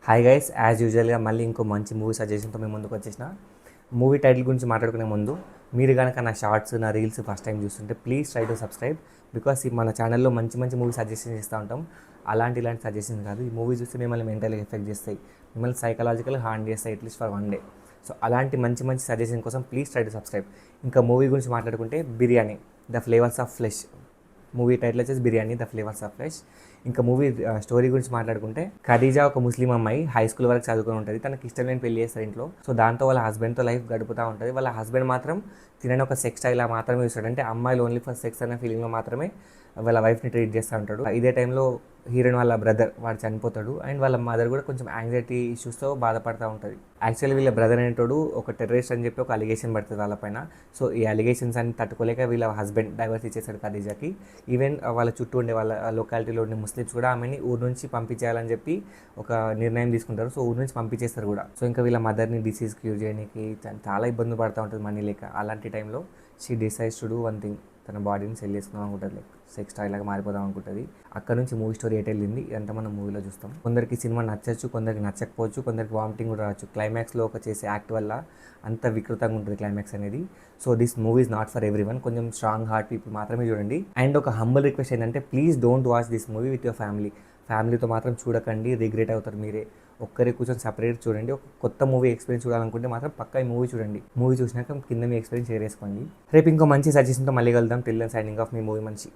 Hi guys, as యూజువల్గా మళ్ళీ ఇంకో మంచి మూవీ సజెషన్తో మేము ముందుకు వచ్చేసిన. మూవీ టైటిల్ గురించి మాట్లాడుకునే ముందు మీరు కనుక నా షార్ట్స్, నా రీల్స్ ఫస్ట్ టైం చూస్తుంటే please try to subscribe. Because మన ఛానల్లో మంచి మంచి మూవీ సజెషన్స్ ఇస్తూ ఉంటాం. ఇలాంటి సజెషన్స్ కాదు, ఈ మూవీ చూస్తే మిమ్మల్ని మెంటల్గా ఎఫెక్ట్ చేస్తాయి, మిమ్మల్ని సైకలాజికల్ హార్మ్ చేస్తాయి at least for one day. So అలాంటి మంచి మంచి సజెషన్ కోసం ప్లీజ్ ట్రై టు సబ్స్క్రైబ్. ఇంకా మూవీ గురించి మాట్లాడుకుంటే Biryani the flavours of flesh. Movie title వచ్చేసి Biryani the flavours of flesh. ఇంకా మూవీ స్టోరీ గురించి మాట్లాడుకుంటే ఖదీజా ఒక ముస్లిం అమ్మాయి, హై స్కూల్ వరకు చదువుకుని ఉంటుంది. తనకి ఇష్టం లేని పెళ్లి చేస్తారు ఇంట్లో. సో దాంతో వాళ్ళ హస్బెండ్తో లైఫ్ గడుపుతూ ఉంటుంది. వాళ్ళ హస్బెండ్ మాత్రం తినని ఒక సెక్స్ స్టైల్లా మాత్రమే చూస్తాడు. అంటే అమ్మాయిలు ఓన్లీ ఫర్ సెక్స్ అనే ఫీలింగ్లో మాత్రమే వాళ్ళ వైఫ్ని ట్రీట్ చేస్తూ ఉంటాడు. ఇదే టైంలో హీరోయిన్ వాళ్ళ బ్రదర్ వాడు చనిపోతాడు. అండ్ వాళ్ళ మదర్ కూడా కొంచెం యాంగ్జైటీ ఇష్యూస్తో బాధపడుతూ ఉంటుంది. యాక్చువల్లీ వీళ్ళ బ్రదర్ అనేటోడు ఒక టెర్రరిస్ట్ అని చెప్పి ఒక అలిగేషన్ పడుతుంది వాళ్ళపైన. సో ఈ అలిగేషన్స్ అన్ని తట్టుకోలేక వీళ్ళ హస్బెండ్ డైవర్స్ ఇచ్చేసాడు ఖదీజాకి. ఈవెన్ వాళ్ళ చుట్టూ ఉండే వాళ్ళ లొకాలిటీలో ఉండే ముస్లిమ్స్ కూడా ఆమెని ఊరు నుంచి పంపించేయాలని చెప్పి ఒక నిర్ణయం తీసుకుంటారు. సో ఊరు నుంచి పంపించేస్తారు కూడా. సో ఇంకా వీళ్ళ మదర్ని డిసీజ్ క్యూర్ చేయడానికి చాలా ఇబ్బంది పడుతూ ఉంటుంది మనీ లేక. అలాంటి టైంలో she decides to do one thing. తన బాడీని సెల్ చేసుకుందాం అనుకుంటుంది, లైక్ సెక్స్ స్టైల్ లాగా మారిపోదాం అనుకుంటుంది. అక్కడ నుంచి మూవీ స్టోరీ ఎటు వెళ్ళింది ఇదంతా మనం మూవీలో చూస్తాం. కొందరికి సినిమా నచ్చచ్చు, కొందరికి నచ్చకపోవచ్చు, కొందరికి వామిటింగ్ కూడా రావచ్చు. క్లైమాక్స్లో ఒక చేసే యాక్ట్ వల్ల అంత వికృతంగా ఉంటుంది క్లైమాక్స్ అనేది. So this movie is not for every one. కొంచెం స్ట్రాంగ్ హార్ట్ పీపుల్ మాత్రమే చూడండి. అండ్ ఒక హంబల్ రిక్వెస్ట్ ఏంటంటే please don't watch this movie with your family. ఫ్యామిలీతో మాత్రం చూడకండి, రిగ్రెట్ అవుతారు మీరే. ఒక్కరే కూర్చొని సపరేట్ చూడండి. ఒక కొత్త మూవీ ఎక్స్పీరియన్స్ చూడాలనుకుంటే మాత్రం పక్కా ఈ మూవీ చూడండి. మూవీ చూసినాక కింద మీ ఎక్స్పీరియన్స్ షేర్ చేసుకోండి. రేపు ఇంకో మంచి సజెషన్తో మళ్ళీ కలుద్దాం. టిల్ దెన్ సైనింగ్ ఆఫ్ మీ మూవీ మంచి.